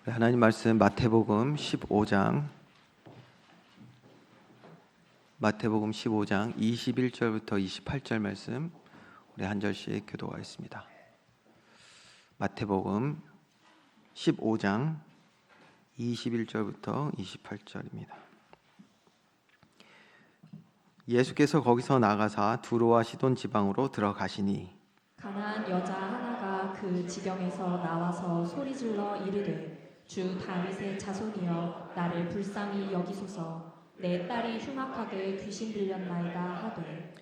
하나님 말씀 마태복음 15장 21절부터 28절 말씀 우리 한 절씩 교도하겠습니다. 마태복음 15장 21절부터 28절입니다. 예수께서 거기서 나가사 두로와 시돈 지방으로 들어가시니 가나안 여자 하나가 그 지경에서 나와서 소리질러 이르되 주 다윗의 자손이여 나를 불쌍히 여기소서 내 딸이 흉악하게 귀신 들렸나이다 하되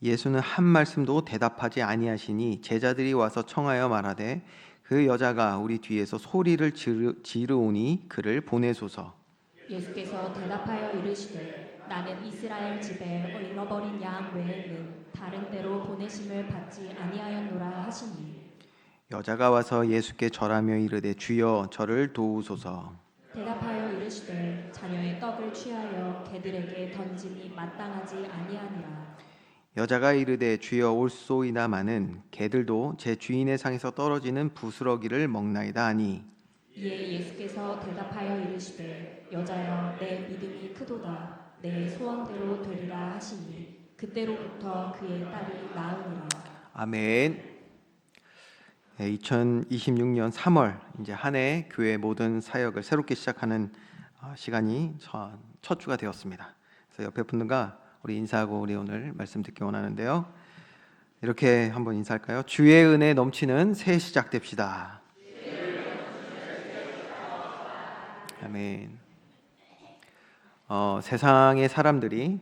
예수는 한 말씀도 대답하지 아니하시니 제자들이 와서 청하여 말하되 그 여자가 우리 뒤에서 소리를 지르오니 그를 보내소서. 예수께서 대답하여 이르시되 나는 이스라엘 집에 잃어버린 양 외에는 다른 데로 보내심을 받지 아니하였노라 하시니 여자가 와서 예수께 절하며 이르되 주여 저를 도우소서. 대답하여 이르시되 자녀의 떡을 취하여 개들에게 던짐이 마땅하지 아니하니라. 여자가 이르되 주여 올소이다마는 개들도 제 주인의 상에서 떨어지는 부스러기를 먹나이다 하니 이에 예수께서 대답하여 이르시되 여자여 내 믿음이 크도다 내 소원대로 되리라 하시니 그때로부터 그의 딸이 나으니라. 아멘. 2026년 3월 이제 한 해 교회 모든 사역을 새롭게 시작하는 시간이 첫 주가 되었습니다. 그래서 옆에 분들과 우리 인사하고 우리 오늘 말씀 듣기 원하는데요. 이렇게 한번 인사할까요? 주의 은혜 넘치는 새해 시작됩시다. 아멘. 세상의 사람들이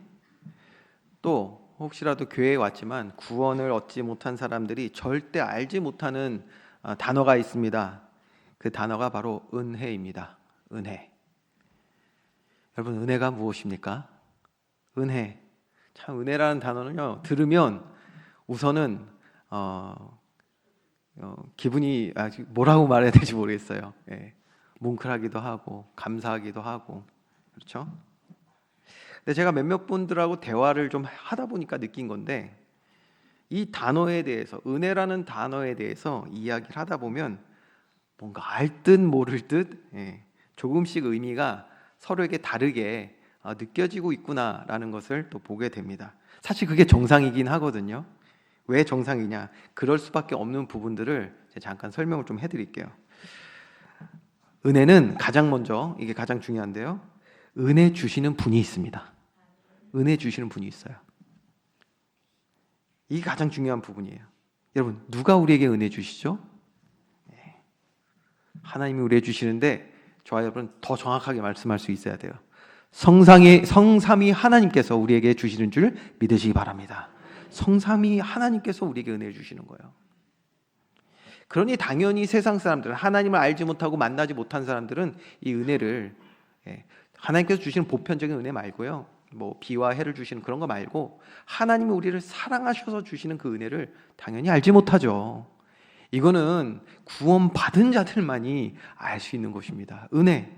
또 혹시라도 교회에 왔지만 구원을 얻지 못한 사람들이 절대 알지 못하는 단어가 있습니다. 그 단어가 바로 은혜입니다. 은혜. 여러분, 은혜가 무엇입니까? 은혜. 참 은혜라는 단어는요, 들으면 우선은 기분이 뭐라고 말해야 될지 모르겠어요. 예. 뭉클하기도 하고 감사하기도 하고 그렇죠? 근데 제가 몇몇 분들하고 대화를 좀 하다 보니까 느낀 건데 이 단어에 대해서 은혜라는 단어에 대해서 이야기를 하다 보면 뭔가 알 듯 모를 듯 조금씩 의미가 서로에게 다르게 느껴지고 있구나라는 것을 또 보게 됩니다. 사실 그게 정상이긴 하거든요. 왜 정상이냐? 그럴 수밖에 없는 부분들을 제가 잠깐 설명을 좀 해드릴게요. 은혜는 가장 먼저 이게 가장 중요한데요. 은혜 주시는 분이 있습니다. 은혜 주시는 분이 있어요. 이게 가장 중요한 부분이에요. 여러분, 누가 우리에게 은혜 주시죠? 하나님이 우리에게 주시는데 저와 여러분 더 정확하게 말씀할 수 있어야 돼요. 성삼위 하나님께서 우리에게 주시는 줄 믿으시기 바랍니다. 성삼위 하나님께서 우리에게 은혜를 주시는 거예요. 그러니 당연히 세상 사람들은 하나님을 알지 못하고 만나지 못한 사람들은 이 은혜를 하나님께서 주시는 보편적인 은혜 말고요, 뭐 비와 해를 주시는 그런 거 말고 하나님이 우리를 사랑하셔서 주시는 그 은혜를 당연히 알지 못하죠. 이거는 구원 받은 자들만이 알 수 있는 것입니다. 은혜.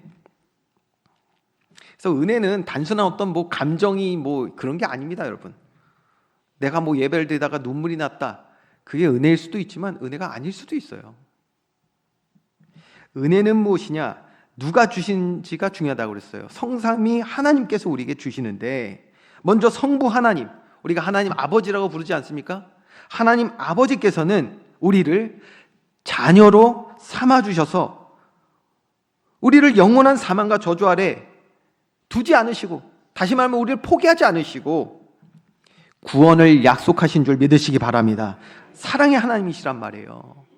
그래서 은혜는 단순한 어떤 뭐 감정이 뭐 그런 게 아닙니다, 여러분. 내가 뭐 예배를 드리다가 눈물이 났다. 그게 은혜일 수도 있지만 은혜가 아닐 수도 있어요. 은혜는 무엇이냐? 누가 주신지가 중요하다고 그랬어요. 성삼위 하나님께서 우리에게 주시는데 먼저 성부 하나님, 우리가 하나님 아버지라고 부르지 않습니까? 하나님 아버지께서는 우리를 자녀로 삼아주셔서 우리를 영원한 사망과 저주 아래 두지 않으시고, 다시 말하면 우리를 포기하지 않으시고 구원을 약속하신 줄 믿으시기 바랍니다. 사랑의 하나님이시란 말이에요.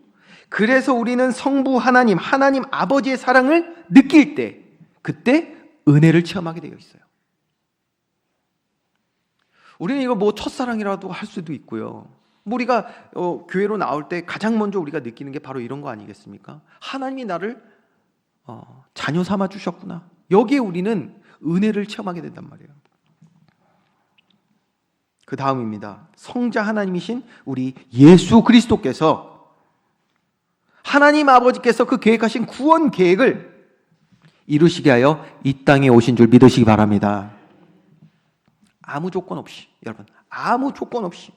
그래서 우리는 성부 하나님, 하나님 아버지의 사랑을 느낄 때 그때 은혜를 체험하게 되어 있어요. 우리는 이거 뭐 첫사랑이라도 할 수도 있고요. 뭐 우리가 교회로 나올 때 가장 먼저 우리가 느끼는 게 바로 이런 거 아니겠습니까? 하나님이 나를 자녀 삼아 주셨구나. 여기에 우리는 은혜를 체험하게 된단 말이에요. 그 다음입니다. 성자 하나님이신 우리 예수 그리스도께서 하나님 아버지께서 그 계획하신 구원 계획을 이루시게 하여 이 땅에 오신 줄 믿으시기 바랍니다. 아무 조건 없이, 여러분, 아무 조건 없이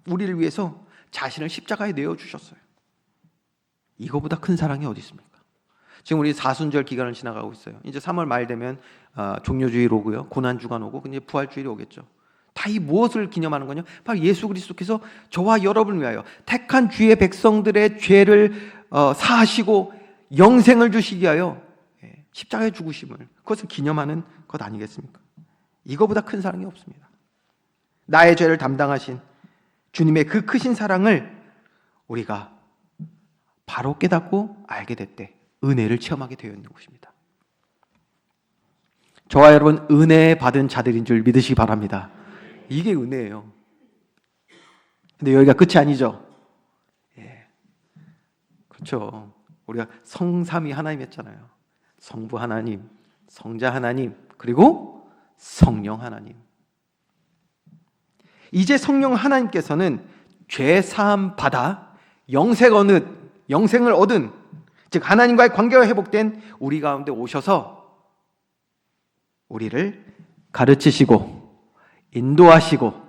우리를 위해서 자신을 십자가에 내어주셨어요. 이거보다 큰 사랑이 어디 있습니까? 지금 우리 사순절 기간을 지나가고 있어요. 이제 3월 말 되면 종료주일 오고요, 고난주간 오고, 이제 부활주일이 오겠죠. 다 이 무엇을 기념하는 거냐? 바로 예수 그리스도께서 저와 여러분을 위하여 택한 주의 백성들의 죄를 사하시고 영생을 주시기 위하여 십자가의 죽으심을, 그것을 기념하는 것 아니겠습니까? 이거보다 큰 사랑이 없습니다. 나의 죄를 담당하신 주님의 그 크신 사랑을 우리가 바로 깨닫고 알게 됐대 은혜를 체험하게 되어 있는 것입니다. 저와 여러분 은혜 받은 자들인 줄 믿으시기 바랍니다. 이게 은혜예요. 근데 여기가 끝이 아니죠. 그렇죠. 우리가 성삼위 하나님 했잖아요. 성부 하나님, 성자 하나님, 그리고 성령 하나님. 이제 성령 하나님께서는 죄 사함 받아 영생을 얻은, 즉 하나님과의 관계가 회복된 우리 가운데 오셔서 우리를 가르치시고 인도하시고,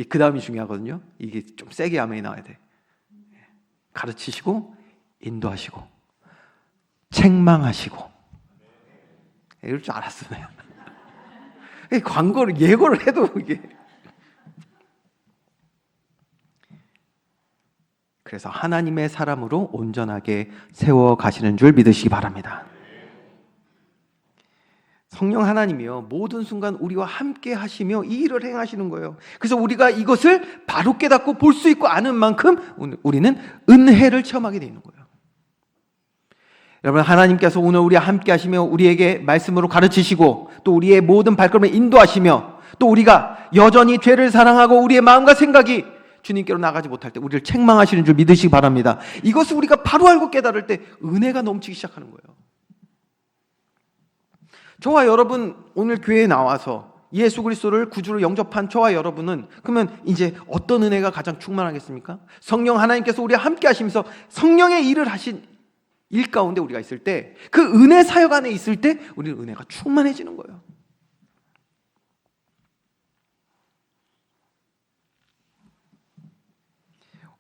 그 다음이 중요하거든요. 이게 좀 세게 아멘이 나와야 돼. 가르치시고 인도하시고 책망하시고. 이럴 줄 알았어요. 광고를 예고를 해도 이게. 그래서 하나님의 사람으로 온전하게 세워 가시는 줄 믿으시기 바랍니다. 성령 하나님이요, 모든 순간 우리와 함께 하시며 이 일을 행하시는 거예요. 그래서 우리가 이것을 바로 깨닫고 볼 수 있고 아는 만큼 우리는 은혜를 체험하게 되어 있는 거예요. 여러분, 하나님께서 오늘 우리와 함께 하시며 우리에게 말씀으로 가르치시고 또 우리의 모든 발걸음을 인도하시며 또 우리가 여전히 죄를 사랑하고 우리의 마음과 생각이 주님께로 나가지 못할 때 우리를 책망하시는 줄 믿으시기 바랍니다. 이것을 우리가 바로 알고 깨달을 때 은혜가 넘치기 시작하는 거예요. 저와 여러분 오늘 교회에 나와서 예수 그리스도를 구주로 영접한 저와 여러분은 그러면 이제 어떤 은혜가 가장 충만하겠습니까? 성령 하나님께서 우리와 함께 하시면서 성령의 일을 하신 일 가운데 우리가 있을 때, 그 은혜 사역 안에 있을 때 우리는 은혜가 충만해지는 거예요.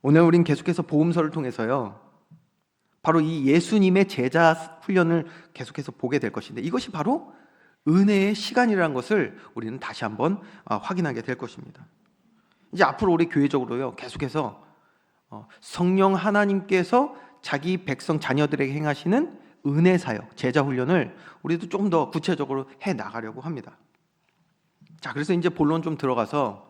오늘 우린 계속해서 복음서를 통해서요, 바로 이 예수님의 제자 훈련을 계속해서 보게 될 것인데, 이것이 바로 은혜의 시간이라는 것을 우리는 다시 한번 확인하게 될 것입니다. 이제 앞으로 우리 교회적으로요, 계속해서 성령 하나님께서 자기 백성 자녀들에게 행하시는 은혜 사역, 제자 훈련을 우리도 조금 더 구체적으로 해 나가려고 합니다. 자, 그래서 이제 본론 좀 들어가서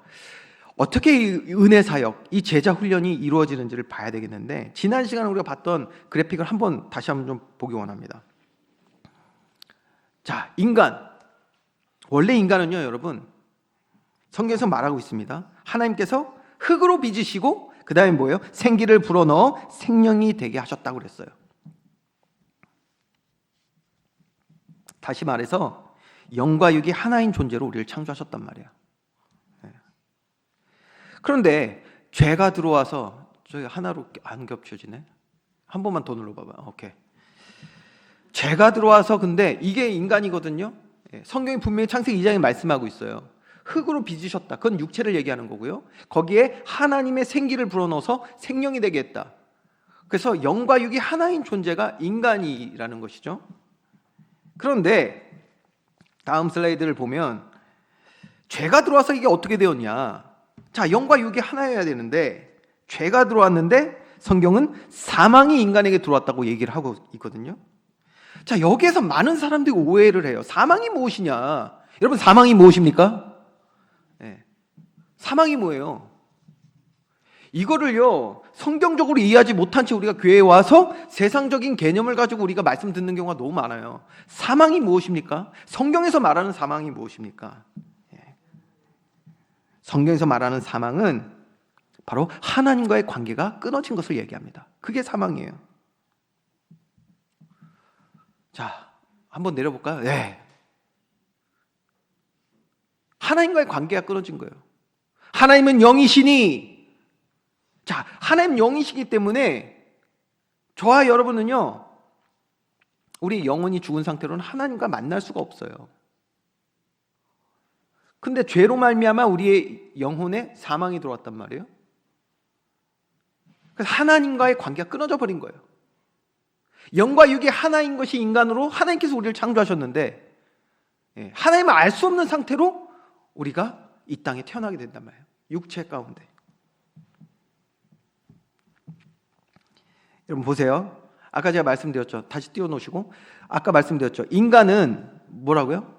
어떻게 이 은혜 사역, 이 제자 훈련이 이루어지는지를 봐야 되겠는데, 지난 시간에 우리가 봤던 그래픽을 다시 한번 좀 보기 원합니다. 자, 원래 인간은요, 여러분, 성경에서 말하고 있습니다. 하나님께서 흙으로 빚으시고 그 다음에 뭐예요? 생기를 불어넣어 생명이 되게 하셨다고 그랬어요. 다시 말해서 영과 육이 하나인 존재로 우리를 창조하셨단 말이야. 그런데 죄가 들어와서, 저희 하나로 안 겹쳐지네. 한 번만 더 눌러봐봐. 오케이. 죄가 들어와서, 근데 이게 인간이거든요. 성경이 분명히 창세기 2장에 말씀하고 있어요. 흙으로 빚으셨다. 그건 육체를 얘기하는 거고요. 거기에 하나님의 생기를 불어넣어서 생명이 되게 했다. 그래서 영과 육이 하나인 존재가 인간이라는 것이죠. 그런데 다음 슬라이드를 보면 죄가 들어와서 이게 어떻게 되었냐. 자, 영과 육이 하나여야 되는데 죄가 들어왔는데 성경은 사망이 인간에게 들어왔다고 얘기를 하고 있거든요. 자, 여기에서 많은 사람들이 오해를 해요. 사망이 무엇이냐? 여러분, 사망이 무엇입니까? 사망이 뭐예요? 이거를요, 성경적으로 이해하지 못한 채 우리가 교회에 와서 세상적인 개념을 가지고 우리가 말씀 듣는 경우가 너무 많아요. 사망이 무엇입니까? 성경에서 말하는 사망이 무엇입니까? 성경에서 말하는 사망은 바로 하나님과의 관계가 끊어진 것을 얘기합니다. 그게 사망이에요. 자, 한번 내려볼까요? 네. 하나님과의 관계가 끊어진 거예요. 하나님은 영이시니, 자, 하나님 영이시기 때문에 저와 여러분은요, 우리 영혼이 죽은 상태로는 하나님과 만날 수가 없어요. 근데 죄로 말미암아 우리의 영혼에 사망이 들어왔단 말이에요. 그래서 하나님과의 관계가 끊어져 버린 거예요. 영과 육이 하나인 것이 인간으로 하나님께서 우리를 창조하셨는데 하나님을 알 수 없는 상태로 우리가 이 땅에 태어나게 된단 말이에요. 육체 가운데. 여러분 보세요. 아까 제가 말씀드렸죠. 다시 띄워놓으시고 아까 말씀드렸죠. 인간은 뭐라고요?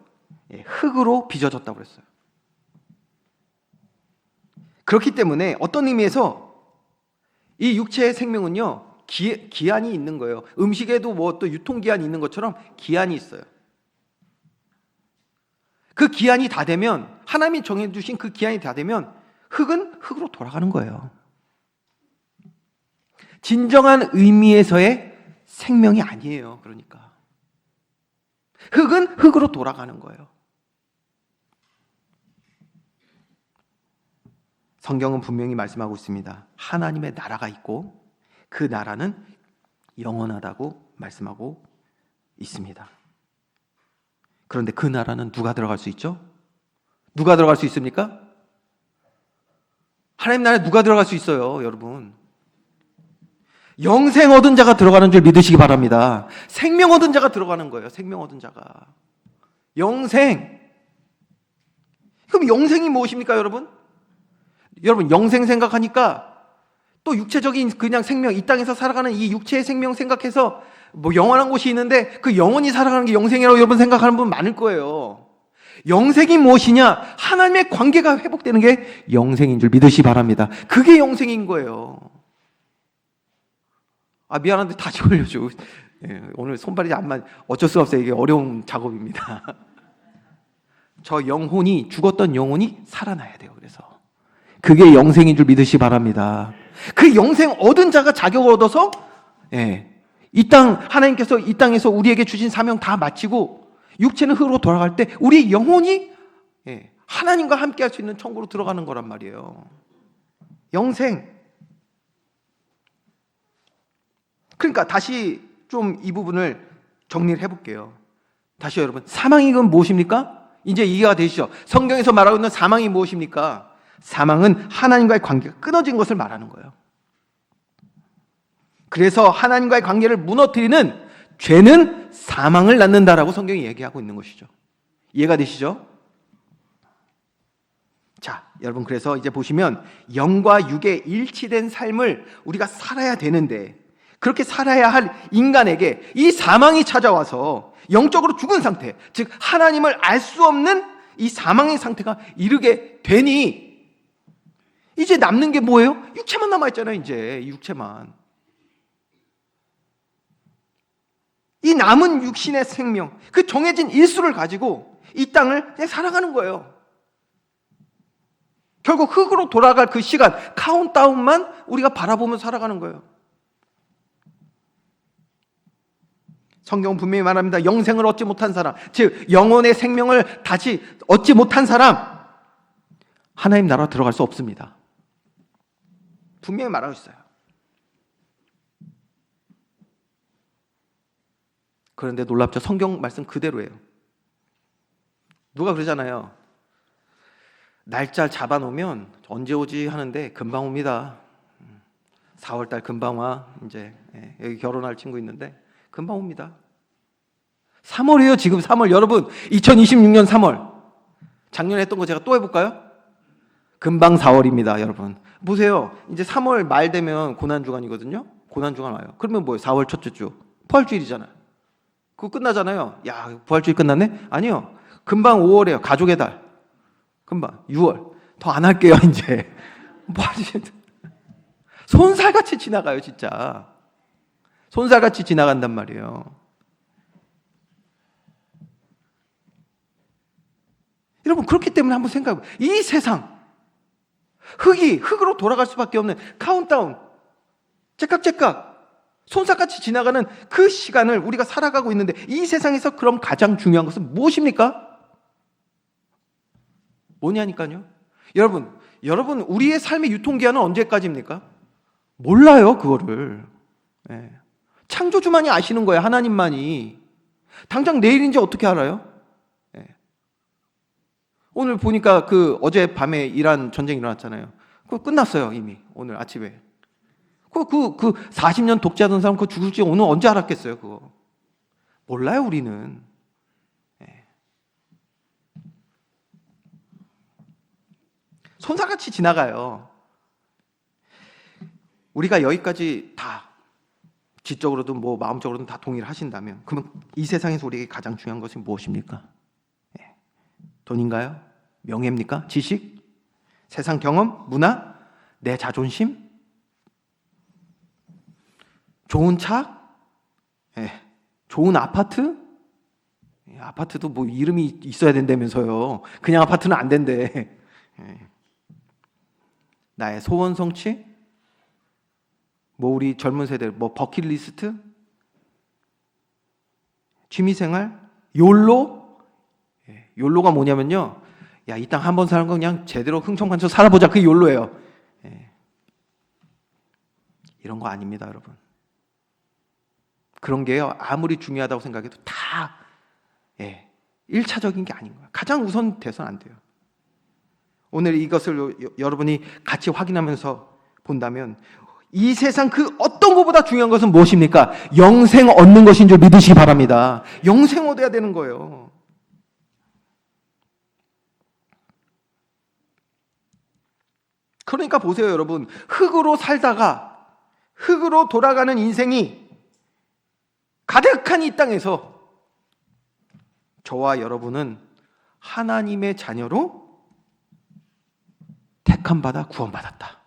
흙으로 빚어졌다고 그랬어요. 그렇기 때문에 어떤 의미에서 이 육체의 생명은요 기한이 있는 거예요. 음식에도 뭐 또 유통기한이 있는 것처럼 기한이 있어요. 그 기한이 다 되면 하나님이 정해주신 그 기한이 다 되면 흙은 흙으로 돌아가는 거예요. 진정한 의미에서의 생명이 아니에요. 그러니까 흙은 흙으로 돌아가는 거예요. 성경은 분명히 말씀하고 있습니다. 하나님의 나라가 있고 그 나라는 영원하다고 말씀하고 있습니다. 그런데 그 나라는 누가 들어갈 수 있죠? 누가 들어갈 수 있습니까? 하나님 나라에 누가 들어갈 수 있어요, 여러분? 영생 얻은 자가 들어가는 줄 믿으시기 바랍니다. 생명 얻은 자가 들어가는 거예요. 생명 얻은 자가. 영생. 그럼 영생이 무엇입니까, 여러분? 여러분 영생 생각하니까 또 육체적인 그냥 생명, 이 땅에서 살아가는 이 육체의 생명 생각해서 뭐 영원한 곳이 있는데 그 영원히 살아가는 게 영생이라고 여러분 생각하는 분 많을 거예요. 영생이 무엇이냐? 하나님의 관계가 회복되는 게 영생인 줄 믿으시기 바랍니다. 그게 영생인 거예요. 미안한데 다시 올려줘. 오늘 손발이 안 맞. 어쩔 수 없어요. 이게 어려운 작업입니다. 저 영혼이 죽었던 영혼이 살아나야 돼요. 그래서 그게 영생인 줄 믿으시기 바랍니다. 그 영생 얻은 자가 자격을 얻어서 이 땅 하나님께서 이 땅에서 우리에게 주신 사명 다 마치고 육체는 흙으로 돌아갈 때 우리 영혼이 하나님과 함께 할 수 있는 천국으로 들어가는 거란 말이에요. 영생. 그러니까 다시 좀 이 부분을 정리를 해볼게요. 다시 여러분, 사망이 그럼 무엇입니까? 이제 이해가 되시죠? 성경에서 말하고 있는 사망이 무엇입니까? 사망은 하나님과의 관계가 끊어진 것을 말하는 거예요. 그래서 하나님과의 관계를 무너뜨리는 죄는 사망을 낳는다라고 성경이 얘기하고 있는 것이죠. 이해가 되시죠? 자, 여러분 그래서 이제 보시면 영과 육의 일치된 삶을 우리가 살아야 되는데 그렇게 살아야 할 인간에게 이 사망이 찾아와서 영적으로 죽은 상태, 즉 하나님을 알 수 없는 이 사망의 상태가 이르게 되니 이제 남는 게 뭐예요? 육체만 남아있잖아요. 이제 육체만. 이 남은 육신의 생명, 그 정해진 일수를 가지고 이 땅을 그냥 살아가는 거예요. 결국 흙으로 돌아갈 그 시간, 카운트다운만 우리가 바라보면서 살아가는 거예요. 성경은 분명히 말합니다. 영생을 얻지 못한 사람, 즉 영혼의 생명을 다시 얻지 못한 사람, 하나님 나라 들어갈 수 없습니다. 분명히 말하고 있어요. 그런데 놀랍죠? 성경 말씀 그대로예요. 누가 그러잖아요. 날짜 잡아놓으면 언제 오지 하는데 금방 옵니다. 4월달 금방 와. 이제 여기 결혼할 친구 있는데 금방 옵니다. 3월이에요. 지금 3월. 여러분 2026년 3월. 작년에 했던 거 제가 또 해볼까요? 금방 4월입니다. 여러분 보세요. 이제 3월 말 되면 고난주간이거든요. 고난주간 와요. 그러면 뭐예요? 4월 첫째 주 부활주일이잖아요. 그거 끝나잖아요. 야, 부활주일 끝났네? 아니요. 금방 5월이에요. 가족의 달. 금방 6월. 더 안 할게요. 이제 뭐 하지? 손살같이 지나가요. 진짜 손살같이 지나간단 말이에요. 여러분 그렇기 때문에 한번 생각해보세요. 이 세상 흙이 흙으로 돌아갈 수밖에 없는 카운트다운 째깍째깍 손살같이 지나가는 그 시간을 우리가 살아가고 있는데 이 세상에서 그럼 가장 중요한 것은 무엇입니까? 뭐냐니까요. 여러분 우리의 삶의 유통기한은 언제까지입니까? 몰라요. 그거를. 창조주만이 아시는 거예요. 하나님만이. 당장 내일인지 어떻게 알아요? 오늘 보니까 그 어제 밤에 이란 전쟁이 일어났잖아요. 그거 끝났어요. 이미 오늘 아침에. 그 40년 독재하던 사람 그거 죽을지 오늘 언제 알았겠어요, 그거. 몰라요, 우리는. 예. 손살같이 지나가요. 우리가 여기까지 다 지적으로든 뭐 마음적으로든 다 동의를 하신다면 그러면 이 세상에서 우리에게 가장 중요한 것이 무엇입니까? 예. 돈인가요? 명예입니까? 지식? 세상 경험? 문화? 내 자존심? 좋은 차? 예. 좋은 아파트? 예. 아파트도 뭐 이름이 있어야 된다면서요. 그냥 아파트는 안 된대. 예. 나의 소원 성취? 뭐 우리 젊은 세대 뭐 버킷리스트? 취미생활? 욜로? 예. 욜로가 뭐냐면요. 야, 이 땅 한 번 사는 거 그냥 제대로 흥청망청 살아보자. 그게 욜로예요. 예. 이런 거 아닙니다, 여러분. 그런 게요. 아무리 중요하다고 생각해도 다 1차적인 게 아닌 거예요. 가장 우선 돼서는 안 돼요. 오늘 이것을 여러분이 같이 확인하면서 본다면 이 세상 그 어떤 것보다 중요한 것은 무엇입니까? 영생 얻는 것인 줄 믿으시기 바랍니다. 영생 얻어야 되는 거예요. 그러니까 보세요, 여러분. 흙으로 살다가 흙으로 돌아가는 인생이 가득한 이 땅에서 저와 여러분은 하나님의 자녀로 택함받아 구원받았다.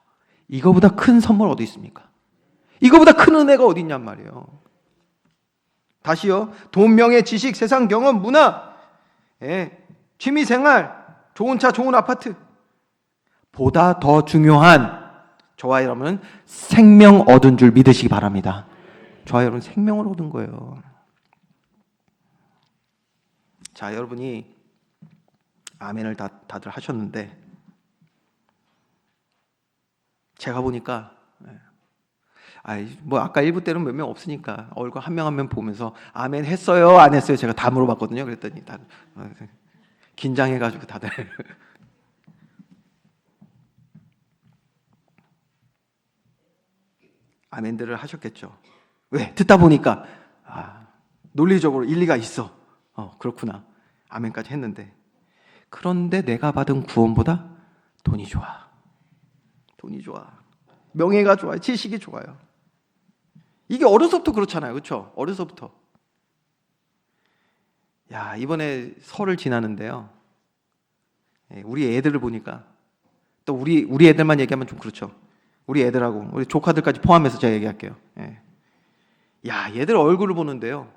이거보다 큰 선물 어디 있습니까? 이거보다 큰 은혜가 어디 있냔 말이에요. 다시요. 돈, 명예, 지식, 세상 경험, 문화, 취미생활, 좋은 차, 좋은 아파트 보다 더 중요한 저와 여러분은 생명 얻은 줄 믿으시기 바랍니다. 저와 여러분 생명을 얻은 거예요. 자, 여러분이 아멘을 다들 하셨는데 제가 보니까 뭐 아까 1부 때는 몇 명 없으니까 얼굴 한 명 한 명 보면서 아멘 했어요 안 했어요 제가 다 물어봤거든요. 그랬더니 다들 긴장해가지고 다들 아멘들을 하셨겠죠. 왜? 듣다 보니까 논리적으로 일리가 있어. 그렇구나. 아멘까지 했는데 그런데 내가 받은 구원보다 돈이 좋아. 돈이 좋아. 명예가 좋아요. 지식이 좋아요. 이게 어려서부터 그렇잖아요. 그렇죠? 어려서부터. 야, 이번에 설을 지나는데요. 우리 애들을 보니까 또 우리 애들만 얘기하면 좀 그렇죠. 우리 애들하고 우리 조카들까지 포함해서 제가 얘기할게요. 야, 얘들 얼굴을 보는데요.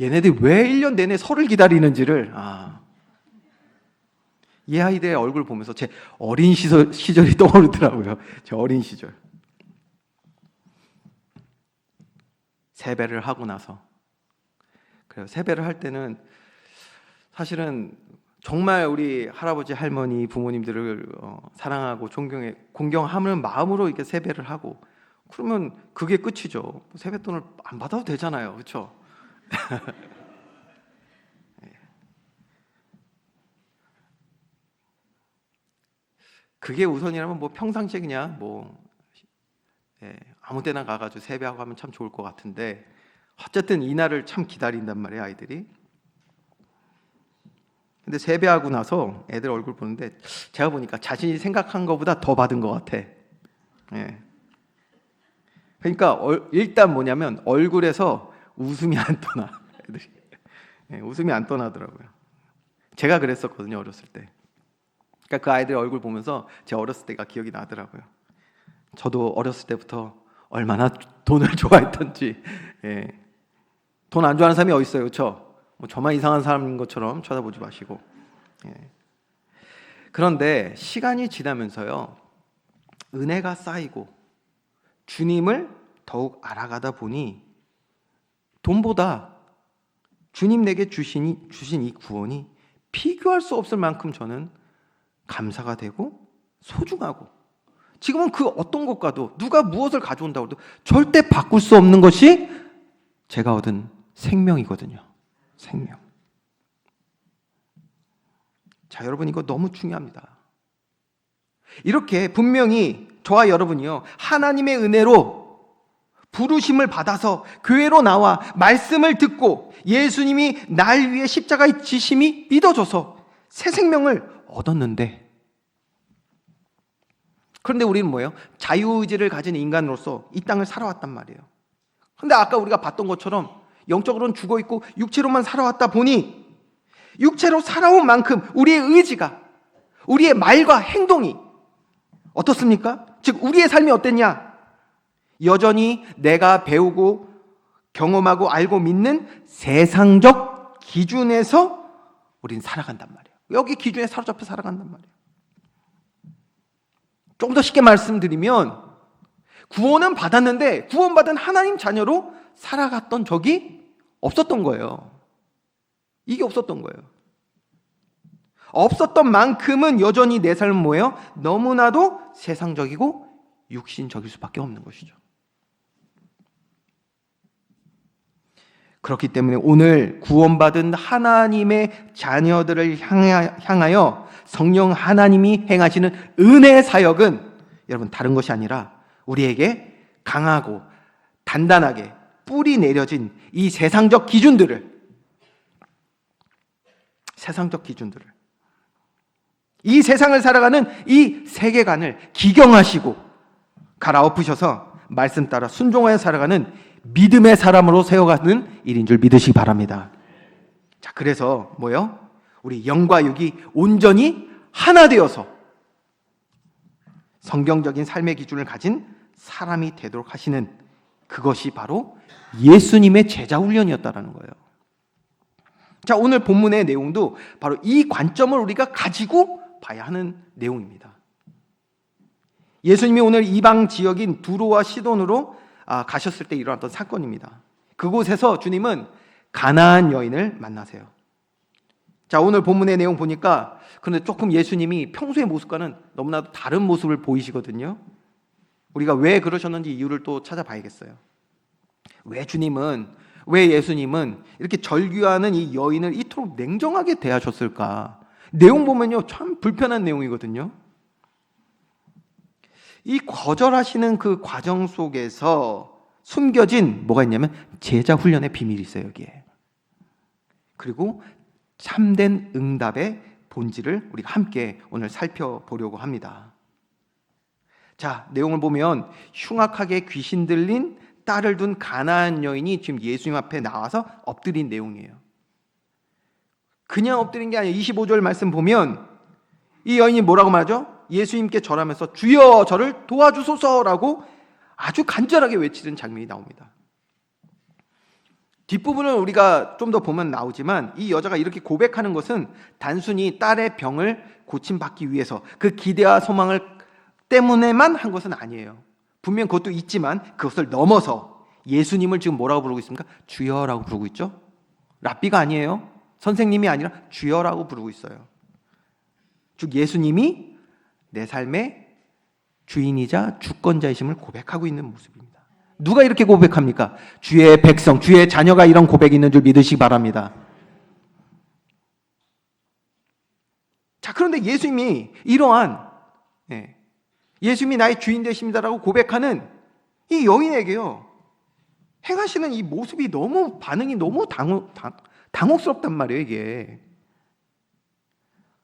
얘네들이 왜 1년 내내 설을 기다리는지를 이 아이들의 얼굴 보면서 제 어린 시절이 떠오르더라고요. 제 어린 시절. 세배를 하고 나서 그래요. 세배를 할 때는 사실은 정말 우리 할아버지, 할머니, 부모님들을 사랑하고 공경하는 마음으로 이렇게 세배를 하고 그러면 그게 끝이죠. 세뱃돈을 안 받아도 되잖아요. 그렇죠? 그게 우선이라면 뭐 평상시에 그냥 아무 때나 가가지고 세배하고 하면 참 좋을 것 같은데 어쨌든 이날을 참 기다린단 말이에요, 아이들이. 근데 세배하고 나서 애들 얼굴 보는데 제가 보니까 자신이 생각한 것보다 더 받은 것 같아. 그러니까 일단 뭐냐면 얼굴에서 웃음이 안 떠나. 애들이. 웃음이 안 떠나더라고요. 제가 그랬었거든요, 어렸을 때. 그러니까 그 아이들 얼굴 보면서 제 어렸을 때가 기억이 나더라고요. 저도 어렸을 때부터 얼마나 돈을 좋아했던지. 돈 안 좋아하는 사람이 어디 있어요, 그렇죠? 뭐 저만 이상한 사람인 것처럼 쳐다보지 마시고. 그런데 시간이 지나면서요, 은혜가 쌓이고 주님을 더욱 알아가다 보니 돈보다 주님 내게 주신 이 구원이 비교할 수 없을 만큼 저는 감사가 되고 소중하고 지금은 그 어떤 것과도 누가 무엇을 가져온다고 해도 절대 바꿀 수 없는 것이 제가 얻은 생명이거든요. 생명. 자, 여러분 이거 너무 중요합니다. 이렇게 분명히 저와 여러분이요, 하나님의 은혜로 부르심을 받아서 교회로 나와 말씀을 듣고 예수님이 날 위해 십자가에 지심이 믿어져서 새 생명을 얻었는데, 그런데 우리는 뭐예요? 자유의지를 가진 인간으로서 이 땅을 살아왔단 말이에요. 근데 아까 우리가 봤던 것처럼 영적으로는 죽어있고 육체로만 살아왔다 보니 육체로 살아온 만큼 우리의 의지가, 우리의 말과 행동이 어떻습니까? 즉 우리의 삶이 어땠냐? 여전히 내가 배우고 경험하고 알고 믿는 세상적 기준에서 우린 살아간단 말이에요. 여기 기준에 사로잡혀 살아간단 말이에요. 좀 더 쉽게 말씀드리면 구원은 받았는데 구원받은 하나님 자녀로 살아갔던 적이 없었던 거예요. 이게 없었던 거예요. 없었던 만큼은 여전히 내 삶은 뭐예요? 너무나도 세상적이고 육신적일 수밖에 없는 것이죠. 그렇기 때문에 오늘 구원받은 하나님의 자녀들을 향하여 성령 하나님이 행하시는 은혜 사역은 여러분 다른 것이 아니라 우리에게 강하고 단단하게 뿌리 내려진 이 세상적 기준들을 이 세상을 살아가는 이 세계관을 기경하시고 갈아엎으셔서 말씀 따라 순종하여 살아가는 믿음의 사람으로 세워가는 일인 줄 믿으시기 바랍니다. 자, 그래서 뭐요? 우리 영과 육이 온전히 하나 되어서 성경적인 삶의 기준을 가진 사람이 되도록 하시는 그것이 바로 예수님의 제자 훈련이었다라는 거예요. 자, 오늘 본문의 내용도 바로 이 관점을 우리가 가지고 봐야 하는 내용입니다. 예수님이 오늘 이방 지역인 두로와 시돈으로 가셨을 때 일어났던 사건입니다. 그곳에서 주님은 가나안 여인을 만나세요. 자, 오늘 본문의 내용 보니까 그런데 조금 예수님이 평소의 모습과는 너무나도 다른 모습을 보이시거든요. 우리가 왜 그러셨는지 이유를 또 찾아봐야겠어요. 왜 예수님은 이렇게 절규하는 이 여인을 이토록 냉정하게 대하셨을까? 내용 보면요, 참 불편한 내용이거든요. 이 거절하시는 그 과정 속에서 숨겨진 뭐가 있냐면 제자 훈련의 비밀이 있어요, 여기에. 그리고 참된 응답의 본질을 우리가 함께 오늘 살펴보려고 합니다. 자, 내용을 보면 흉악하게 귀신 들린 딸을 둔 가나안 여인이 지금 예수님 앞에 나와서 엎드린 내용이에요. 그냥 엎드린 게 아니에요. 25절 말씀 보면 이 여인이 뭐라고 말하죠? 예수님께 절하면서 주여 저를 도와주소서라고 아주 간절하게 외치는 장면이 나옵니다. 뒷부분을 우리가 좀 더 보면 나오지만 이 여자가 이렇게 고백하는 것은 단순히 딸의 병을 고침받기 위해서 그 기대와 소망을 때문에만 한 것은 아니에요. 분명 그것도 있지만 그것을 넘어서 예수님을 지금 뭐라고 부르고 있습니까? 주여라고 부르고 있죠. 랍비가 아니에요. 선생님이 아니라 주여라고 부르고 있어요. 즉 예수님이 내 삶의 주인이자 주권자이심을 고백하고 있는 모습입니다. 누가 이렇게 고백합니까? 주의 백성, 주의 자녀가 이런 고백이 있는 줄 믿으시기 바랍니다. 자, 그런데 예수님이 이러한 예수님이 나의 주인 되십니다라고 고백하는 이 여인에게요, 행하시는 이 모습이 너무 반응이 너무 당혹스럽단 말이에요. 이게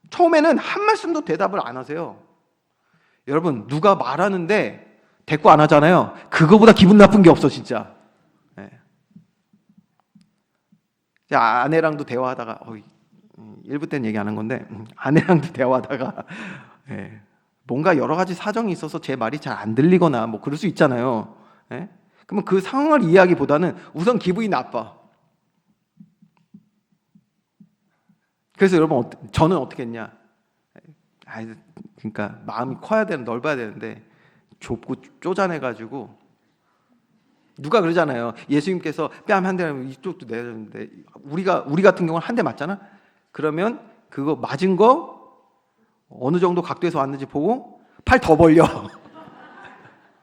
처음에는 한 말씀도 대답을 안 하세요. 여러분, 누가 말하는데 대꾸 안 하잖아요. 그거보다 기분 나쁜 게 없어 진짜. 아내랑도 대화하다가 1부 때는 얘기 안 한 건데 아내랑도 대화하다가 뭔가 여러 가지 사정이 있어서 제 말이 잘 안 들리거나 뭐 그럴 수 있잖아요. 그러면 그 상황을 이해하기보다는 우선 기분이 나빠. 그래서 여러분, 저는 어떻게 했냐? 그러니까 마음이 커야 되는, 넓어야 되는데 좁고 쪼잔해가지고, 누가 그러잖아요. 예수님께서 뺨 한 대면 이쪽도 내야 되는데 우리 같은 경우는 한 대 맞잖아. 그러면 그거 맞은 거 어느 정도 각도에서 왔는지 보고 팔 더 벌려.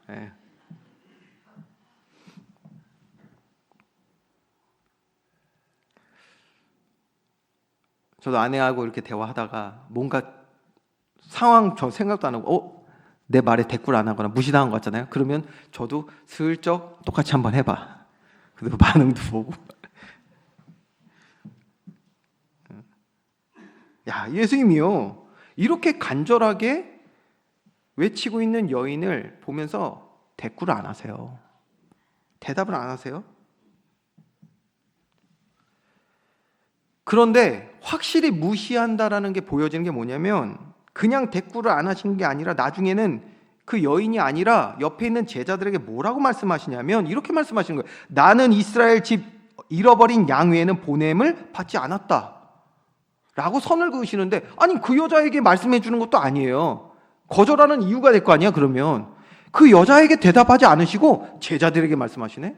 네. 저도 아내하고 이렇게 대화하다가 뭔가 상황 저 생각도 안 하고 내 말에 대꾸를 안 하거나 무시당한 것 같잖아요. 그러면 저도 슬쩍 똑같이 한번 해봐. 그리고 반응도 보고. 야, 예수님이요, 이렇게 간절하게 외치고 있는 여인을 보면서 대꾸를 안 하세요. 대답을 안 하세요. 그런데 확실히 무시한다라는 게 보여지는 게 뭐냐면, 그냥 대꾸를 안 하신 게 아니라 나중에는 그 여인이 아니라 옆에 있는 제자들에게 뭐라고 말씀하시냐면 이렇게 말씀하시는 거예요. 나는 이스라엘 집 잃어버린 양 외에는 보냄을 받지 않았다 라고 선을 그으시는데, 아니 그 여자에게 말씀해 주는 것도 아니에요. 거절하는 이유가 될 거 아니야. 그러면 그 여자에게 대답하지 않으시고 제자들에게 말씀하시네.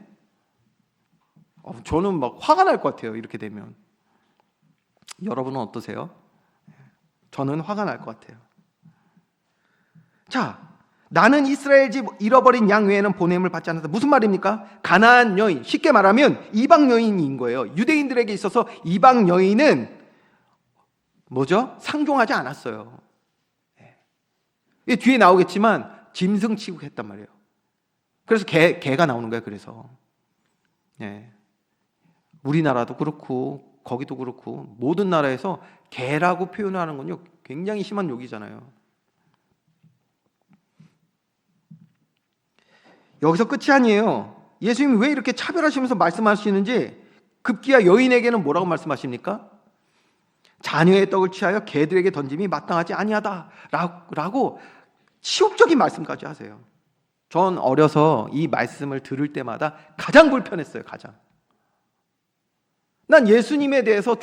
저는 막 화가 날 것 같아요, 이렇게 되면. 여러분은 어떠세요? 저는 화가 날 것 같아요. 자, 나는 이스라엘 집 잃어버린 양 외에는 보냄을 받지 않았다. 무슨 말입니까? 가나안 여인, 쉽게 말하면 이방 여인인 거예요. 유대인들에게 있어서 이방 여인은 뭐죠? 상종하지 않았어요. 뒤에 나오겠지만 짐승 취급했단 말이에요. 그래서 개가 나오는 거예요. 그래서 우리나라도 그렇고 거기도 그렇고 모든 나라에서 개라고 표현하는 건요, 굉장히 심한 욕이잖아요. 여기서 끝이 아니에요. 예수님이 왜 이렇게 차별하시면서 말씀하시는지, 급기야 여인에게는 뭐라고 말씀하십니까? 자녀의 떡을 취하여 개들에게 던짐이 마땅하지 아니하다 라고 치욕적인 말씀까지 하세요. 전 어려서 이 말씀을 들을 때마다 가장 불편했어요. 가장. 난 예수님에 대해서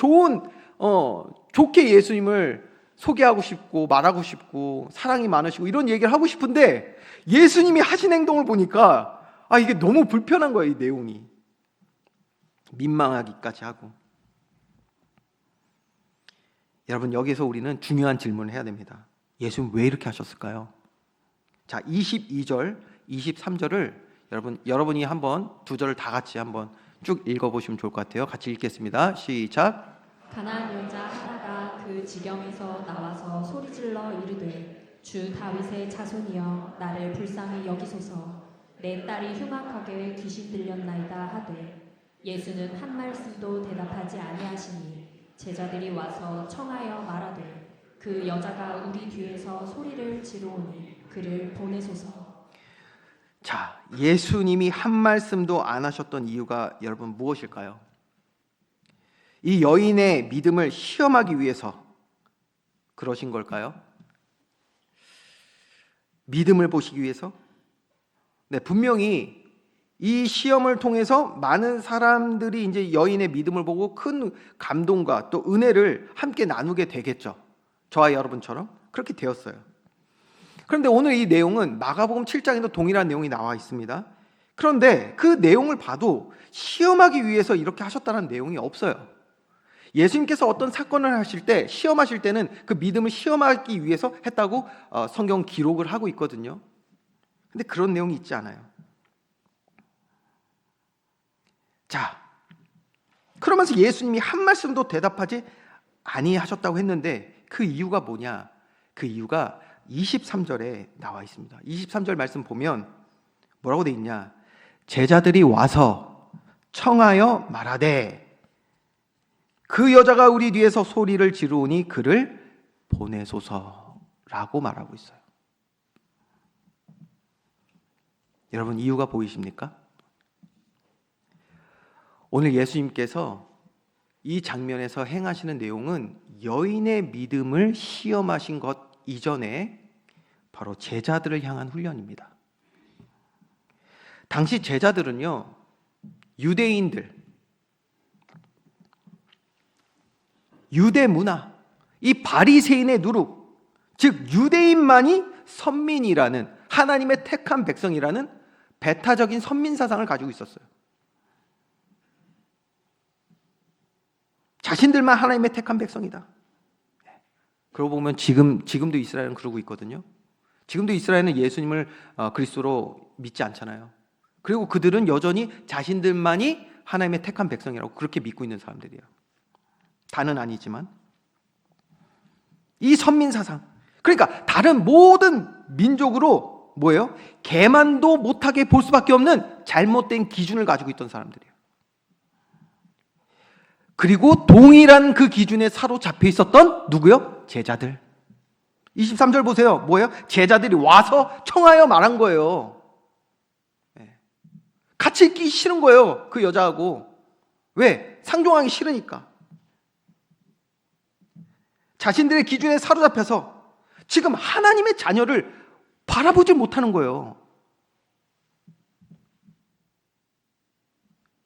좋게 예수님을 소개하고 싶고 말하고 싶고 사랑이 많으시고 이런 얘기를 하고 싶은데, 예수님이 하신 행동을 보니까 이게 너무 불편한 거예요. 이 내용이 민망하기까지 하고. 여러분, 여기서 우리는 중요한 질문을 해야 됩니다. 예수님 왜 이렇게 하셨을까요? 자, 22절, 23절을 여러분이 한번 두 절을 다 같이 한번 쭉 읽어보시면 좋을 것 같아요. 같이 읽겠습니다. 시작. 가나안 여자 하나가 그 지경에서 나와서 소리질러 이르되 주 다윗의 자손이여 나를 불쌍히 여기소서. 내 딸이 흉악하게 귀신 들렸나이다 하되 예수는 한 말씀도 대답하지 아니하시니 제자들이 와서 청하여 말하되 그 여자가 우리 뒤에서 소리를 지르오니 그를 보내소서. 자, 예수님이 한 말씀도 안 하셨던 이유가 여러분 무엇일까요? 이 여인의 믿음을 시험하기 위해서 그러신 걸까요? 믿음을 보시기 위해서? 네, 분명히 이 시험을 통해서 많은 사람들이 이제 여인의 믿음을 보고 큰 감동과 또 은혜를 함께 나누게 되겠죠. 저와 여러분처럼 그렇게 되었어요. 그런데 오늘 이 내용은 마가복음 7장에도 동일한 내용이 나와 있습니다. 그런데 그 내용을 봐도 시험하기 위해서 이렇게 하셨다는 내용이 없어요. 예수님께서 어떤 사건을 하실 때, 시험하실 때는 그 믿음을 시험하기 위해서 했다고 성경 기록을 하고 있거든요. 근데 그런 내용이 있지 않아요. 자, 그러면서 예수님이 한 말씀도 대답하지 아니하셨다고 했는데 그 이유가 뭐냐? 그 이유가 23절에 나와 있습니다. 23절 말씀 보면 뭐라고 돼 있냐? 제자들이 와서 청하여 말하되 그 여자가 우리 뒤에서 소리를 지르오니 그를 보내소서라고 말하고 있어요. 여러분, 이유가 보이십니까? 오늘 예수님께서 이 장면에서 행하시는 내용은 여인의 믿음을 시험하신 것 이전에 바로 제자들을 향한 훈련입니다. 당시 제자들은요, 유대인들, 유대 문화, 이 바리새인의 누룩, 즉 유대인만이 선민이라는, 하나님의 택한 백성이라는 배타적인 선민 사상을 가지고 있었어요. 자신들만 하나님의 택한 백성이다. 그러고 보면 지금도 이스라엘은 그러고 있거든요. 지금도 이스라엘은 예수님을 그리스도로 믿지 않잖아요. 그리고 그들은 여전히 자신들만이 하나님의 택한 백성이라고 그렇게 믿고 있는 사람들이에요. 다는 아니지만 이 선민 사상, 그러니까 다른 모든 민족으로 뭐예요? 개만도 못하게 볼 수밖에 없는 잘못된 기준을 가지고 있던 사람들이에요. 그리고 동일한 그 기준에 사로잡혀 있었던 누구요? 제자들. 23절 보세요. 뭐예요? 제자들이 와서 청하여 말한 거예요. 같이 있기 싫은 거예요. 그 여자하고. 왜? 상종하기 싫으니까. 자신들의 기준에 사로잡혀서 지금 하나님의 자녀를 바라보지 못하는 거예요.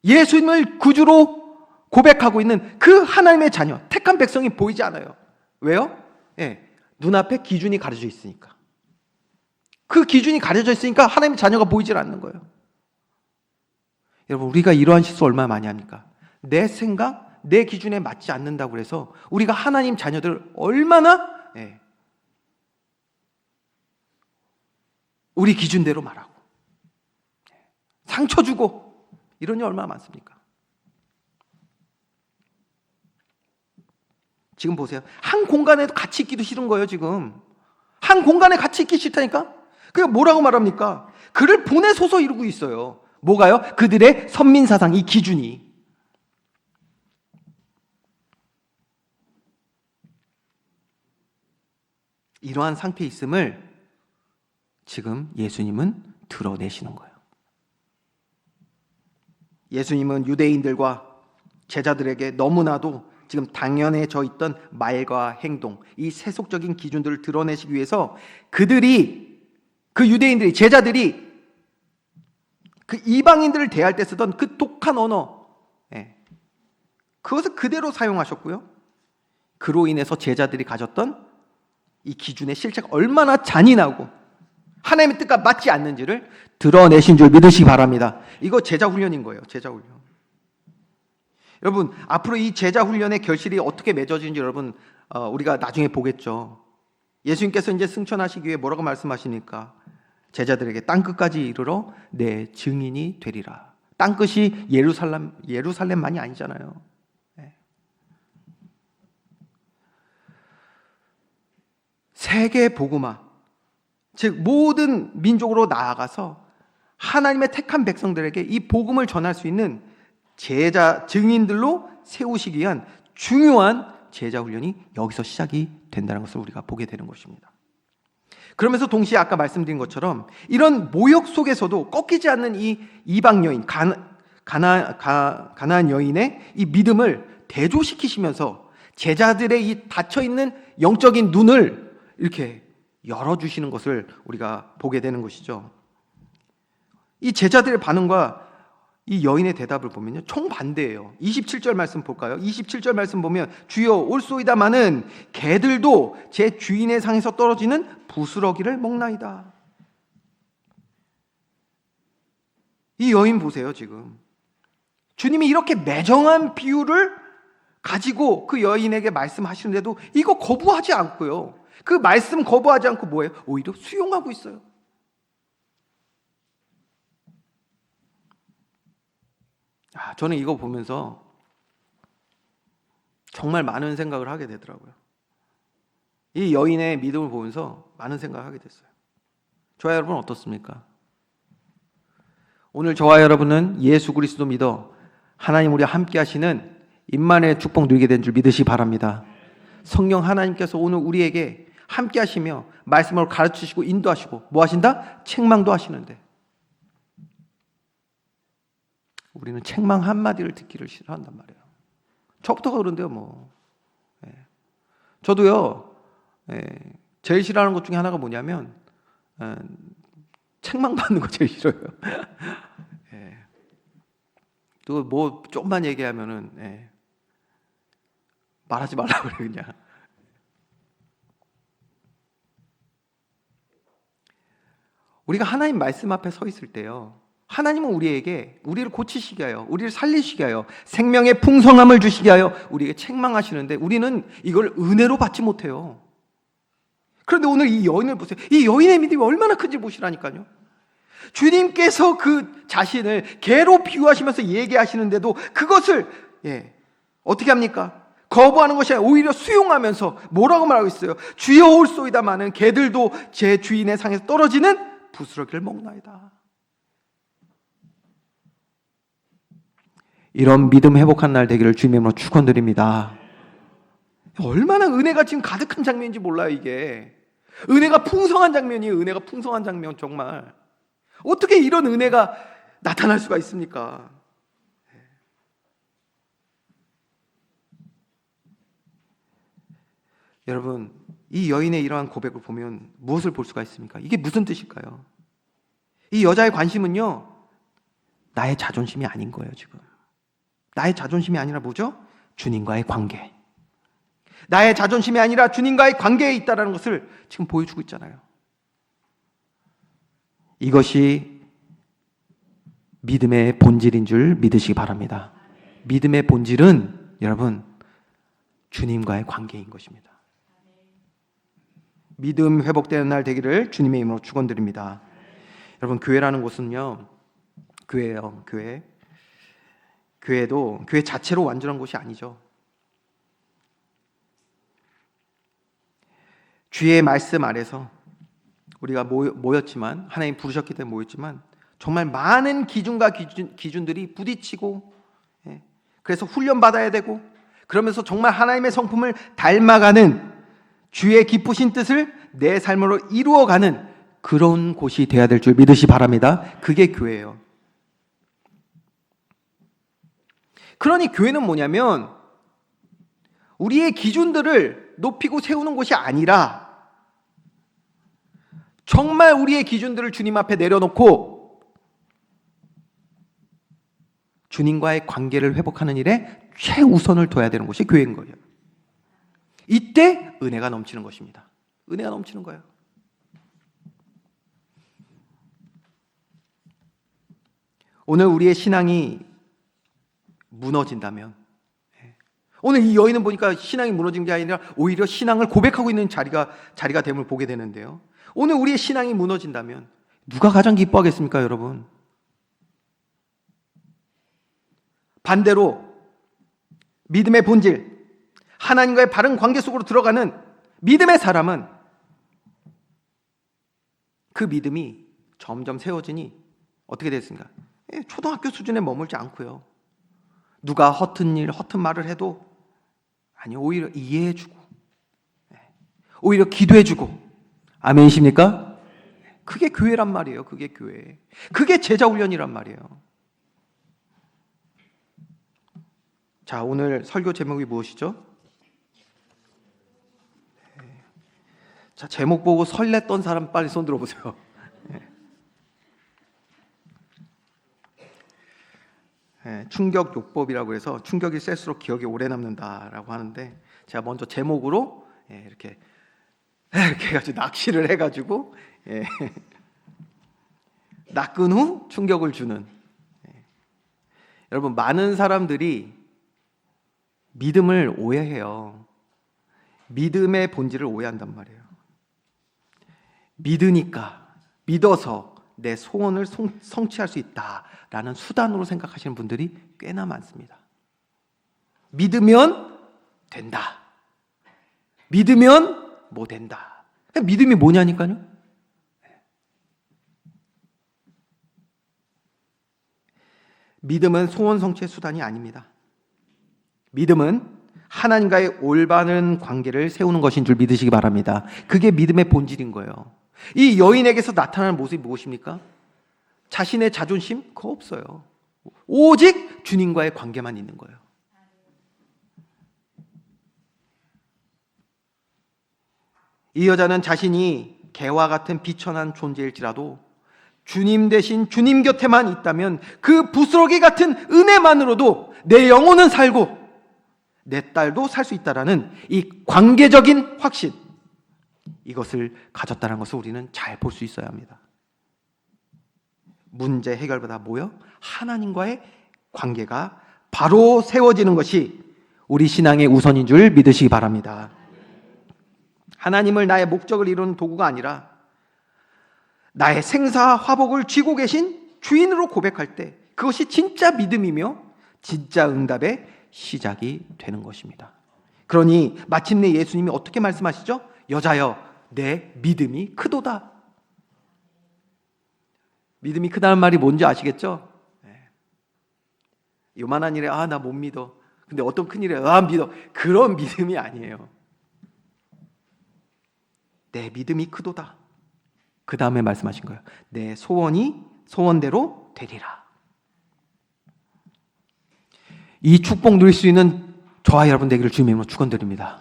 예수님을 구주로 고백하고 있는 그 하나님의 자녀, 택한 백성이 보이지 않아요. 왜요? 눈앞에 기준이 가려져 있으니까. 그 기준이 가려져 있으니까 하나님의 자녀가 보이질 않는 거예요. 여러분, 우리가 이러한 실수 얼마나 많이 합니까? 내 생각, 내 기준에 맞지 않는다고 해서 우리가 하나님 자녀들 얼마나 우리 기준대로 말하고 상처 주고 이런 일 얼마나 많습니까? 지금 보세요. 한 공간에도 같이 있기도 싫은 거예요. 지금 한 공간에 같이 있기 싫다니까. 그게 뭐라고 말합니까? 그를 보내소서 이러고 있어요. 뭐가요? 그들의 선민사상, 이 기준이. 이러한 상태에 있음을 지금 예수님은 드러내시는 거예요. 예수님은 유대인들과 제자들에게 너무나도 지금 당연해져 있던 말과 행동, 이 세속적인 기준들을 드러내시기 위해서 그들이, 그 유대인들이, 제자들이 그 이방인들을 대할 때 쓰던 그 독한 언어, 그것을 그대로 사용하셨고요. 그로 인해서 제자들이 가졌던 이 기준의 실체가 얼마나 잔인하고 하나님의 뜻과 맞지 않는지를 드러내신 줄 믿으시기 바랍니다. 이거 제자 훈련인 거예요. 제자 훈련. 여러분, 앞으로 이 제자 훈련의 결실이 어떻게 맺어지는지 여러분 우리가 나중에 보겠죠. 예수님께서 이제 승천하시기 위해 뭐라고 말씀하시니까 제자들에게 땅끝까지 이르러 내 증인이 되리라. 땅끝이 예루살렘만이 아니잖아요. 세계 복음화, 즉 모든 민족으로 나아가서 하나님의 택한 백성들에게 이 복음을 전할 수 있는 제자 증인들로 세우시기 위한 중요한 제자 훈련이 여기서 시작이 된다는 것을 우리가 보게 되는 것입니다. 그러면서 동시에 아까 말씀드린 것처럼 이런 모욕 속에서도 꺾이지 않는 이 이방 여인, 가나안 여인의 이 믿음을 대조시키시면서 제자들의 이 닫혀있는 영적인 눈을 이렇게 열어주시는 것을 우리가 보게 되는 것이죠. 이 제자들의 반응과 이 여인의 대답을 보면요, 정반대예요. 27절 말씀 볼까요? 27절 말씀 보면 주여 올소이다마는 개들도 제 주인의 상에서 떨어지는 부스러기를 먹나이다. 이 여인 보세요. 지금 주님이 이렇게 매정한 비유를 가지고 그 여인에게 말씀하시는데도 이거 거부하지 않고요, 그 말씀 거부하지 않고 뭐예요? 오히려 수용하고 있어요. 저는 이거 보면서 정말 많은 생각을 하게 되더라고요. 이 여인의 믿음을 보면서 많은 생각을 하게 됐어요. 저와 여러분 어떻습니까? 오늘 저와 여러분은 예수 그리스도 믿어 하나님 우리와 함께 하시는 임마누엘의 축복 누리게 된 줄 믿으시기 바랍니다. 성령 하나님께서 오늘 우리에게 함께 하시며 말씀을 가르치시고 인도하시고 뭐 하신다? 책망도 하시는데 우리는 책망 한마디를 듣기를 싫어한단 말이에요. 저부터가 그런데요. 뭐 저도요, 제일 싫어하는 것 중에 하나가 뭐냐면 책망 받는 거 제일 싫어요. 또 뭐 조금만 얘기하면은 말하지 말라고 그래 그냥. 우리가 하나님 말씀 앞에 서 있을 때요, 하나님은 우리를 고치시게 하여, 우리를 살리시게 하여, 생명의 풍성함을 주시게 하여 우리에게 책망하시는데 우리는 이걸 은혜로 받지 못해요. 그런데 오늘 이 여인을 보세요. 이 여인의 믿음이 얼마나 큰지 보시라니까요. 주님께서 그 자신을 개로 비유하시면서 얘기하시는데도 그것을 어떻게 합니까? 거부하는 것이 아니라 오히려 수용하면서 뭐라고 말하고 있어요? 주여 올소이다마는 개들도 제 주인의 상에서 떨어지는 부스러기를 먹나이다. 이런 믿음 회복한 날 되기를 주님의 이름으로 축원드립니다. 얼마나 은혜가 지금 가득한 장면인지 몰라요. 이게 은혜가 풍성한 장면이에요. 은혜가 풍성한 장면. 정말 어떻게 이런 은혜가 나타날 수가 있습니까? 여러분, 이 여인의 이러한 고백을 보면 무엇을 볼 수가 있습니까? 이게 무슨 뜻일까요? 이 여자의 관심은요, 나의 자존심이 아닌 거예요. 지금 나의 자존심이 아니라 뭐죠? 주님과의 관계. 나의 자존심이 아니라 주님과의 관계에 있다는 것을 지금 보여주고 있잖아요. 이것이 믿음의 본질인 줄 믿으시기 바랍니다. 믿음의 본질은 여러분 주님과의 관계인 것입니다. 믿음 회복되는 날 되기를 주님의 이름으로 축원드립니다. 여러분, 교회라는 곳은요, 교회예요. 교회도 교회 자체로 완전한 곳이 아니죠. 주의 말씀 아래서 우리가 모였지만, 하나님 부르셨기 때문에 모였지만, 정말 많은 기준과 기준들이 부딪히고, 그래서 훈련받아야 되고, 그러면서 정말 하나님의 성품을 닮아가는 주의 기쁘신 뜻을 내 삶으로 이루어가는 그런 곳이 되어야 될 줄 믿으시 바랍니다. 그게 교회예요. 그러니 교회는 뭐냐면 우리의 기준들을 높이고 세우는 곳이 아니라 정말 우리의 기준들을 주님 앞에 내려놓고 주님과의 관계를 회복하는 일에 최우선을 둬야 되는 곳이 교회인 거예요. 이때 은혜가 넘치는 것입니다. 은혜가 넘치는 거예요. 오늘 우리의 신앙이 무너진다면, 오늘 이 여인은 보니까 신앙이 무너진 게 아니라 오히려 신앙을 고백하고 있는 자리가 됨을 보게 되는데요. 오늘 우리의 신앙이 무너진다면 누가 가장 기뻐하겠습니까, 여러분? 반대로 믿음의 본질, 하나님과의 바른 관계 속으로 들어가는 믿음의 사람은 그 믿음이 점점 세워지니 어떻게 됐습니까? 초등학교 수준에 머물지 않고요. 누가 허튼 말을 해도 아니, 오히려 이해해주고, 오히려 기도해주고. 아멘이십니까? 그게 교회란 말이에요. 그게 교회. 그게 제자훈련이란 말이에요. 자, 오늘 설교 제목이 무엇이죠? 자, 제목 보고 설렜던 사람 빨리 손 들어보세요. 충격요법이라고 해서 충격이 셀수록 기억이 오래 남는다라고 하는데, 제가 먼저 제목으로 이렇게 해가지고 낚시를 해가지고 낚은 후 충격을 주는. 여러분, 많은 사람들이 믿음을 오해해요. 믿음의 본질을 오해한단 말이에요. 믿어서 내 소원을 성취할 수 있다라는 수단으로 생각하시는 분들이 꽤나 많습니다. 믿으면 된다. 믿으면 뭐 된다. 믿음이 뭐냐니까요? 믿음은 소원 성취의 수단이 아닙니다. 믿음은 하나님과의 올바른 관계를 세우는 것인 줄 믿으시기 바랍니다. 그게 믿음의 본질인 거예요. 이 여인에게서 나타나는 모습이 무엇입니까? 자신의 자존심? 그거 없어요. 오직 주님과의 관계만 있는 거예요. 이 여자는 자신이 개와 같은 비천한 존재일지라도 주님 대신 주님 곁에만 있다면 그 부스러기 같은 은혜만으로도 내 영혼은 살고 내 딸도 살 수 있다라는 이 관계적인 확신, 이것을 가졌다는 것을 우리는 잘 볼 수 있어야 합니다. 문제 해결보다 뭐요? 하나님과의 관계가 바로 세워지는 것이 우리 신앙의 우선인 줄 믿으시기 바랍니다. 하나님을 나의 목적을 이루는 도구가 아니라 나의 생사 화복을 쥐고 계신 주인으로 고백할 때 그것이 진짜 믿음이며 진짜 응답의 시작이 되는 것입니다. 그러니 마침내 예수님이 어떻게 말씀하시죠? 여자여, 내 믿음이 크도다. 믿음이 크다는 말이 뭔지 아시겠죠? 요만한 일에 나 못 믿어. 근데 어떤 큰 일에 믿어. 그런 믿음이 아니에요. 내 믿음이 크도다. 그 다음에 말씀하신 거예요. 내 소원이 소원대로 되리라. 이 축복 누릴 수 있는 저와 여러분 되기를 주님의 이름으로 축원드립니다.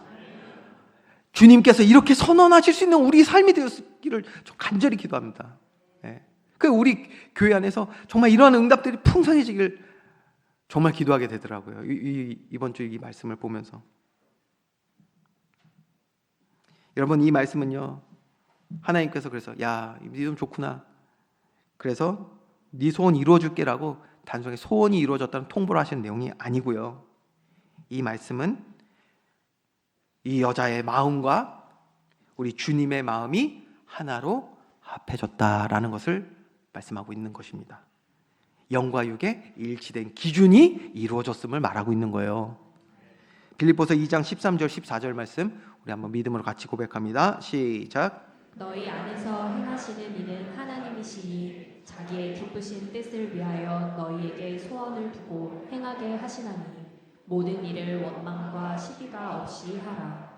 주님께서 이렇게 선언하실 수 있는 우리 삶이 되었기를 간절히 기도합니다. 그 우리 교회 안에서 정말 이러한 응답들이 풍성해지길 정말 기도하게 되더라고요. 이번 주 이 말씀을 보면서. 여러분, 이 말씀은요, 하나님께서 그래서 야, 네 믿음 좋구나. 그래서 네 소원 이루어줄게라고 단순히 소원이 이루어졌다는 통보를 하시는 내용이 아니고요. 이 말씀은 이 여자의 마음과 우리 주님의 마음이 하나로 합해졌다라는 것을 말씀하고 있는 것입니다. 영과 육의 일치된 기준이 이루어졌음을 말하고 있는 거예요. 빌립보서 2장 13절 14절 말씀 우리 한번 믿음으로 같이 고백합니다. 시작. 너희 안에서 행하시는 이는 하나님이시니 자기의 기쁘신 뜻을 위하여 너희에게 소원을 두고 행하게 하시나니 모든 일을 원망과 시기가 없이 하라.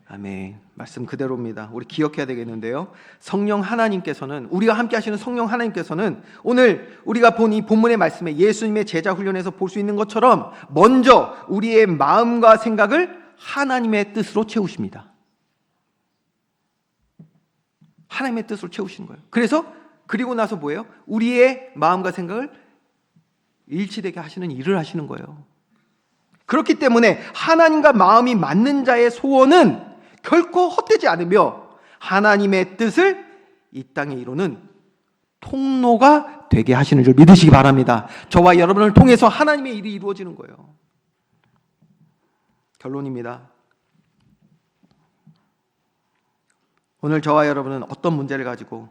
아멘. 말씀 그대로입니다. 우리 기억해야 되겠는데요. 성령 하나님께서는, 우리와 함께 하시는 성령 하나님께서는 오늘 우리가 본 이 본문의 말씀에 예수님의 제자 훈련에서 볼 수 있는 것처럼 먼저 우리의 마음과 생각을 하나님의 뜻으로 채우십니다. 하나님의 뜻으로 채우시는 거예요. 그리고 나서 뭐예요? 우리의 마음과 생각을 일치되게 하시는 일을 하시는 거예요. 그렇기 때문에 하나님과 마음이 맞는 자의 소원은 결코 헛되지 않으며 하나님의 뜻을 이 땅에 이루는 통로가 되게 하시는 줄 믿으시기 바랍니다. 저와 여러분을 통해서 하나님의 일이 이루어지는 거예요. 결론입니다. 오늘 저와 여러분은 어떤 문제를 가지고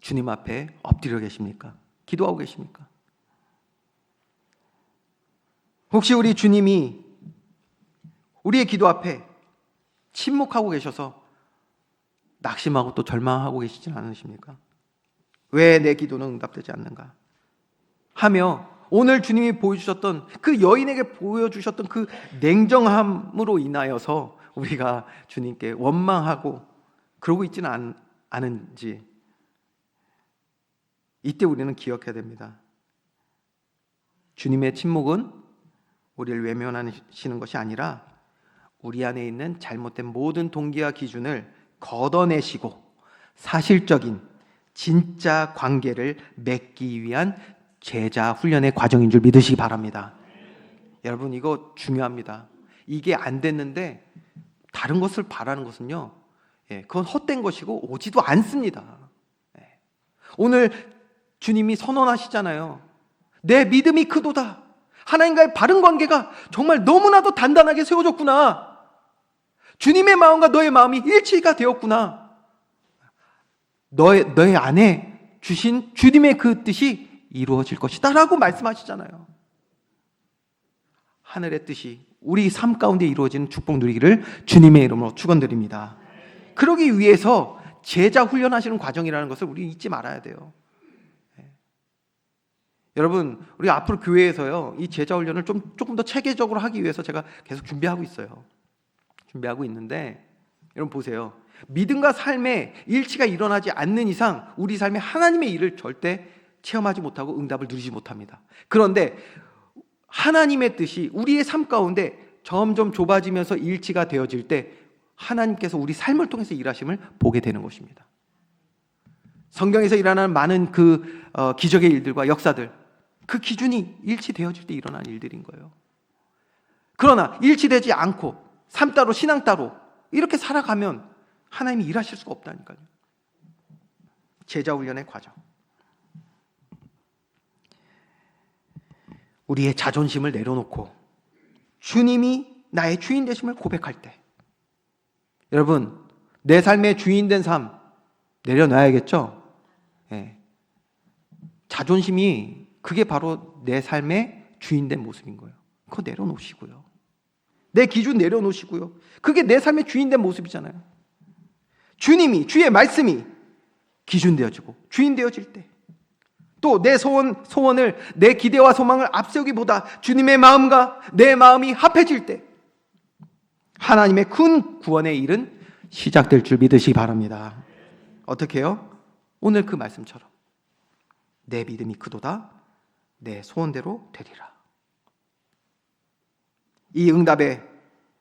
주님 앞에 엎드려 계십니까? 기도하고 계십니까? 혹시 우리 주님이 우리의 기도 앞에 침묵하고 계셔서 낙심하고 또 절망하고 계시진 않으십니까? 왜 내 기도는 응답되지 않는가? 하며 오늘 주님이 보여주셨던 그 여인에게 보여주셨던 그 냉정함으로 인하여서 우리가 주님께 원망하고 그러고 있지는 않은지 이때 우리는 기억해야 됩니다. 주님의 침묵은 우리를 외면하시는 것이 아니라 우리 안에 있는 잘못된 모든 동기와 기준을 걷어내시고 사실적인 진짜 관계를 맺기 위한 제자 훈련의 과정인 줄 믿으시기 바랍니다. 여러분, 이거 중요합니다. 이게 안 됐는데 다른 것을 바라는 것은요, 그건 헛된 것이고 오지도 않습니다. 오늘 주님이 선언하시잖아요. 내 믿음이 크도다. 하나님과의 바른 관계가 정말 너무나도 단단하게 세워졌구나. 주님의 마음과 너의 마음이 일치가 되었구나. 너의 안에 주신 주님의 그 뜻이 이루어질 것이다 라고 말씀하시잖아요. 하늘의 뜻이 우리 삶 가운데 이루어지는 축복 누리기를 주님의 이름으로 축원드립니다. 그러기 위해서 제자 훈련하시는 과정이라는 것을 우리 잊지 말아야 돼요. 여러분, 우리 앞으로 교회에서요, 이 제자 훈련을 조금 더 체계적으로 하기 위해서 제가 계속 준비하고 있어요. 준비하고 있는데, 여러분 보세요. 믿음과 삶의 일치가 일어나지 않는 이상 우리 삶에 하나님의 일을 절대 체험하지 못하고 응답을 누리지 못합니다. 그런데 하나님의 뜻이 우리의 삶 가운데 점점 좁아지면서 일치가 되어질 때 하나님께서 우리 삶을 통해서 일하심을 보게 되는 것입니다. 성경에서 일어나는 많은 그 기적의 일들과 역사들, 그 기준이 일치되어질 때 일어난 일들인 거예요. 그러나 일치되지 않고 삶 따로 신앙 따로 이렇게 살아가면 하나님이 일하실 수가 없다니까요. 제자 훈련의 과정. 우리의 자존심을 내려놓고 주님이 나의 주인 되심을 고백할 때, 여러분, 내 삶의 주인 된 삶 내려놔야겠죠? 자존심이 그게 바로 내 삶의 주인 된 모습인 거예요. 그거 내려놓으시고요. 내 기준 내려놓으시고요. 그게 내 삶의 주인된 모습이잖아요. 주님이, 주의 말씀이 기준 되어지고 주인 되어질 때, 또 내 소원을, 내 기대와 소망을 앞세우기보다 주님의 마음과 내 마음이 합해질 때 하나님의 큰 구원의 일은 시작될 줄 믿으시기 바랍니다. 어떻게 해요? 오늘 그 말씀처럼 내 믿음이 크도다, 내 소원대로 되리라. 이 응답에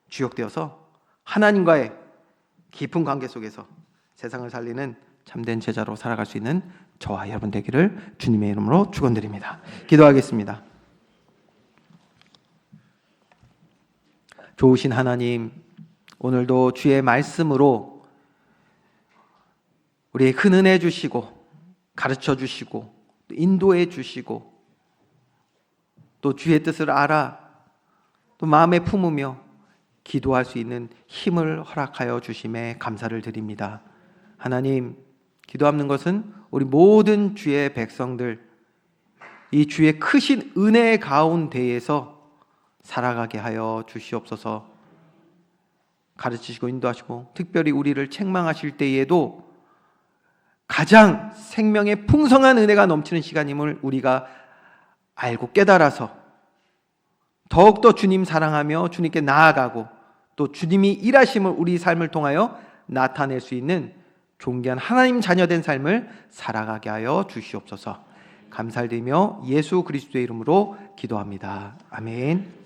주역되어서 하나님과의 깊은 관계 속에서 세상을 살리는 참된 제자로 살아갈 수 있는 저와 여러분 되기를 주님의 이름으로 축원드립니다. 기도하겠습니다. 좋으신 하나님, 오늘도 주의 말씀으로 우리의 큰 은혜 주시고 가르쳐 주시고 인도해 주시고 또 주의 뜻을 알아 또 마음에 품으며 기도할 수 있는 힘을 허락하여 주심에 감사를 드립니다. 하나님, 기도하는 것은 우리 모든 주의 백성들 이 주의 크신 은혜 가운데에서 살아가게 하여 주시옵소서. 가르치시고 인도하시고 특별히 우리를 책망하실 때에도 가장 생명의 풍성한 은혜가 넘치는 시간임을 우리가 알고 깨달아서 더욱더 주님 사랑하며 주님께 나아가고 또 주님이 일하심을 우리 삶을 통하여 나타낼 수 있는 존귀한 하나님 자녀된 삶을 살아가게 하여 주시옵소서. 감사드리며 예수 그리스도의 이름으로 기도합니다. 아멘.